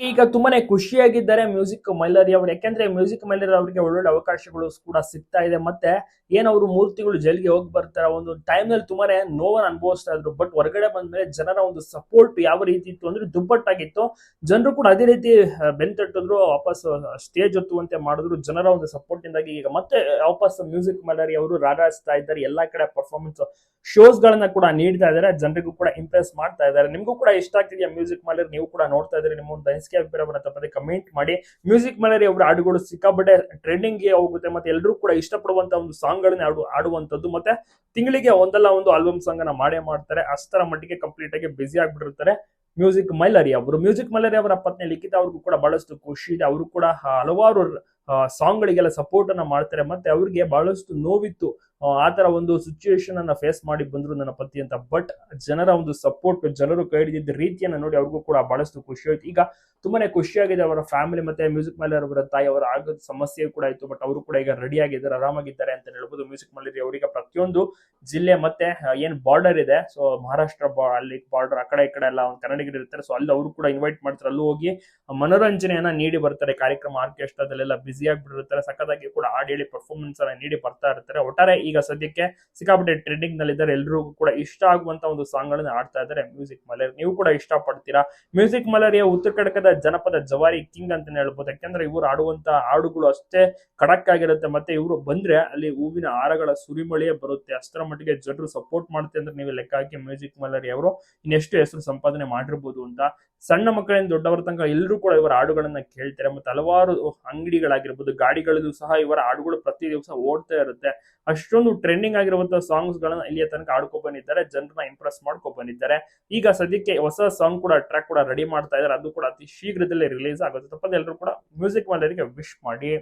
ಈಗ ತುಂಬಾನೇ ಖುಷಿಯಾಗಿದ್ದಾರೆ ಮ್ಯೂಸಿಕ್ ಮೈಲರಿ ಅವರು. ಯಾಕೆಂದ್ರೆ ಮ್ಯೂಸಿಕ್ ಮೈಲರಿ ಅವರಿಗೆ ಒಳ್ಳೊಳ್ಳೆ ಅವಕಾಶಗಳು ಕೂಡ ಸಿಗ್ತಾ ಇದೆ. ಮತ್ತೆ ಏನವರು 3 ತಿಂಗಳು ಜೈಲ್ಗೆ ಹೋಗಿ ಬರ್ತಾರೆ. ಒಂದು ಟೈಮ್ ನಲ್ಲಿ ತುಂಬಾನೇ ನೋವನ್ನು ಅನುಭವಿಸ್ತಾ ಇದ್ರು. ಬಟ್ ಹೊರಗಡೆ ಬಂದ್ಮೇಲೆ ಜನರ ಒಂದು ಸಪೋರ್ಟ್ ಯಾವ ರೀತಿ ಇತ್ತು ಅಂದ್ರೆ ದುಪ್ಪಟ್ಟಾಗಿತ್ತು. ಜನರು ಕೂಡ ಅದೇ ರೀತಿ ಬೆಂತಟ್ಟಿದ್ರು, ವಾಪಸ್ ಸ್ಟೇಜ್ ಹೊತ್ತುವಂತೆ ಮಾಡಿದ್ರು. ಜನರ ಒಂದು ಸಪೋರ್ಟ್ ಇಂದಾಗಿ ಈಗ ಮತ್ತೆ ವಾಪಸ್ ಮ್ಯೂಸಿಕ್ ಮೈಲರಿ ಅವರು ರಾರಾಜಿಸ್ತಾ ಇದ್ದಾರೆ. ಎಲ್ಲಾ ಕಡೆ ಪರ್ಫಾರ್ಮೆನ್ಸ್ ಶೋಸ್ ಗಳನ್ನ ಕೂಡ ನೀಡ್ತಾ ಇದ್ದಾರೆ. ಜನರಿಗೂ ಕೂಡ ಇಂಪ್ರೆಸ್ ಮಾಡ್ತಾ ಇದ್ದಾರೆ. ನಿಮ್ಗೂ ಕೂಡ ಇಷ್ಟ ಆಗ್ತಿದೆಯಾ ಮ್ಯೂಸಿಕ್ ಮೈಲರಿ? ನೀವು ಕೂಡ ನೋಡ್ತಾ ಇದ್ರೆ ನಿಮ್ಮ ಒಂದು ಅನಿಸಿಕೆ ಅಭಿಪ್ರಾಯವನ್ನ ತಪ್ಪದೆ ಕಮೆಂಟ್ ಮಾಡಿ. ಮ್ಯೂಸಿಕ್ ಮೈಲರಿ ಅವರ ಹಾಡುಗಳು ಸಿಕ್ಕಾಪಟ್ಟೆ ಟ್ರೆಂಡಿಂಗ್ ಗೆ ಹೋಗುತ್ತೆ. ಮತ್ತೆ ಎಲ್ಲರೂ ಕೂಡ ಇಷ್ಟಪಡುವಂತ ಒಂದು ಸಾಂಗ್ ಗಳನ್ನ ಆಡುವಂತದ್ದು. ಮತ್ತೆ ತಿಂಗಳಿಗೆ ಒಂದಲ್ಲ ಒಂದು ಆಲ್ಬಮ್ ಸಾಂಗ್ ಅನ್ನ ಮಾಡೇ ಮಾಡ್ತಾರೆ. ಅಷ್ಟರ ಮಟ್ಟಿಗೆ ಕಂಪ್ಲೀಟ್ ಆಗಿ ಬಿಸಿ ಆಗ್ಬಿಟ್ಟಿರ್ತಾರೆ ಮ್ಯೂಸಿಕ್ ಮೈಲರಿ ಅವರು. ಮ್ಯೂಸಿಕ್ ಮೈಲರಿ ಅವರ ಪತ್ನಿ ಲಿಖಿತಾ ಅವ್ರಿಗೂ ಕೂಡ ಬಹಳಷ್ಟು ಖುಷಿ ಇದೆ. ಅವರು ಕೂಡ ಹಲವಾರು ಸಾಂಗ್ ಗಳಿಗೆಲ್ಲ ಸಪೋರ್ಟ್ ಅನ್ನ ಮಾಡ್ತಾರೆ. ಮತ್ತೆ ಅವ್ರಿಗೆ ಬಹಳಷ್ಟು ನೋವಿತ್ತು, ಆತರ ಒಂದು ಸಿಚುವೇಶನ್ ಅನ್ನ ಫೇಸ್ ಮಾಡಿ ಬಂದ್ರು ನನ್ನ ಪತಿ ಅಂತ. ಬಟ್ ಜನರ ಒಂದು ಸಪೋರ್ಟ್, ಜನರು ಕೈ ಹಿಡಿದಿದ್ದ ರೀತಿಯನ್ನ ನೋಡಿ ಅವ್ರಿಗೂ ಕೂಡ ಬಹಳಷ್ಟು ಖುಷಿ ಆಯ್ತು. ಈಗ ತುಂಬಾನೇ ಖುಷಿಯಾಗಿದೆ ಅವರ ಫ್ಯಾಮಿಲಿ. ಮತ್ತೆ ಮ್ಯೂಸಿಕ್ ಮೈಲರಿ ಅವರ ತಾಯಿ ಅವರ ಆಗದ ಸಮಸ್ಯೆ ಕೂಡ ಇತ್ತು. ಬಟ್ ಅವರು ಕೂಡ ಈಗ ರೆಡಿ ಆಗಿದ್ದಾರೆ, ಆರಾಮಾಗಿದ್ದಾರೆ ಅಂತ ಹೇಳ್ಬೋದು. ಮ್ಯೂಸಿಕ್ ಮೈಲರಿ ಅವರಿಗೆ ಪ್ರತಿಯೊಂದು ಜಿಲ್ಲೆ ಮತ್ತೆ ಏನ್ ಬಾರ್ಡರ್ ಇದೆ, ಸೊ ಮಹಾರಾಷ್ಟ್ರ ಅಲ್ಲಿ ಬಾರ್ಡರ್, ಆ ಕಡೆ ಈ ಕಡೆ ಎಲ್ಲ ಕನ್ನಡಿಗರು ಇರ್ತಾರೆ. ಸೊ ಅಲ್ಲಿ ಅವರು ಕೂಡ ಇನ್ವೈಟ್ ಮಾಡ್ತಾರೆ. ಅಲ್ಲೂ ಹೋಗಿ ಮನೋರಂಜನೆಯನ್ನ ನೀಡಿ ಬರ್ತಾರೆ. ಕಾರ್ಯಕ್ರಮ ಆರ್ಕೆಸ್ಟ್ರಾದಲ್ಲೆಲ್ಲ ಬಿಸಿ ಆಗಿಬಿಟ್ಟಿರ್ತಾರೆ. ಸಖತ್ತಾಗಿ ಕೂಡ ಹಾಡು ಹೇಳಿ ಪರ್ಫಾರ್ಮೆನ್ಸ್ ಅನ್ನ ನೀಡಿ ಬರ್ತಾ ಇರ್ತಾರೆ. ಒಟ್ಟಾರೆ ಈಗ ಸದ್ಯಕ್ಕೆ ಸಿಕ್ಕಾಪಟ್ಟೆ ಟ್ರೆಂಡಿಂಗ್ ನಲ್ಲಿ ಇದ್ದಾರೆ. ಎಲ್ರಿಗೂ ಕೂಡ ಇಷ್ಟ ಆಗುವಂತ ಒಂದು ಸಾಂಗ್ ಗಳನ್ನ ಆಡ್ತಾ ಇದ್ದಾರೆ ಮ್ಯೂಸಿಕ್ ಮೈಲರಿ. ನೀವು ಕೂಡ ಇಷ್ಟ ಪಡ್ತೀರಾ? ಮ್ಯೂಸಿಕ್ ಮೈಲರಿಯ ಉತ್ತರ ಕರ್ನಾಟಕದ ಜನಪದ ಜವಾರಿ ಕಿಂಗ್ ಅಂತಾನೆ ಹೇಳ್ಬೋದು. ಯಾಕಂದ್ರೆ ಇವರು ಆಡುವಂತ ಹಾಡುಗಳು ಅಷ್ಟೇ ಖಡಕ್ ಆಗಿರುತ್ತೆ. ಮತ್ತೆ ಇವರು ಬಂದ್ರೆ ಅಲ್ಲಿ ಹೂವಿನ ಹಾರಗಳ ಸುರಿಮಳೆಯೇ ಬರುತ್ತೆ. ಅಷ್ಟರ ಮಟ್ಟಿಗೆ ಜನರು ಸಪೋರ್ಟ್ ಮಾಡುತ್ತೆ ಅಂದ್ರೆ ನೀವು ಲೆಕ್ಕ ಹಾಕಿ ಮ್ಯೂಸಿಕ್ ಮೈಲರಿ ಅವರು ಇನ್ನೆಷ್ಟು ಹೆಸರು ಸಂಪಾದನೆ ಮಾಡಿರ್ಬೋದು ಅಂತ. ಸಣ್ಣ ಮಕ್ಕಳಿಂದ ದೊಡ್ಡವರ ತನಕ ಎಲ್ಲರೂ ಕೂಡ ಇವರ ಹಾಡುಗಳನ್ನ ಕೇಳ್ತಾರೆ. ಮತ್ತೆ ಹಲವಾರು ಅಂಗಡಿಗಳಾಗಿರ್ಬೋದು, ಗಾಡಿಗಳಲ್ಲೂ ಸಹ ಇವರ ಹಾಡುಗಳು ಪ್ರತಿ ದಿವಸ ಓಡ್ತಾ ಇರುತ್ತೆ. ಅಷ್ಟೊಂದು ಟ್ರೆಂಡಿಂಗ್ ಆಗಿರುವಂತಹ ಸಾಂಗ್ಸ್ ಗಳನ್ನ ಇಲ್ಲಿಯ ತನಕ ಆಡ್ಕೊ ಬಂದಿದ್ದಾರೆ, ಜನರನ್ನ ಇಂಪ್ರೆಸ್ ಮಾಡ್ಕೊ ಬಂದಿದ್ದಾರೆ. ಈಗ ಸದ್ಯಕ್ಕೆ ಹೊಸ ಸಾಂಗ್ ಕೂಡ ಟ್ರ್ಯಾಕ್ ಕೂಡ ರೆಡಿ ಮಾಡ್ತಾ ಇದ್ದಾರೆ. ಅದು ಕೂಡ ಅತಿ ಶೀಘ್ರದಲ್ಲೇ ರಿಲೀಸ್ ಆಗುತ್ತೆ. ತಪ್ಪದೆ ಎಲ್ಲರೂ ಕೂಡ ಮ್ಯೂಸಿಕ್ ಮೈಲರಿಗೆ ವಿಶ್ ಮಾಡಿ.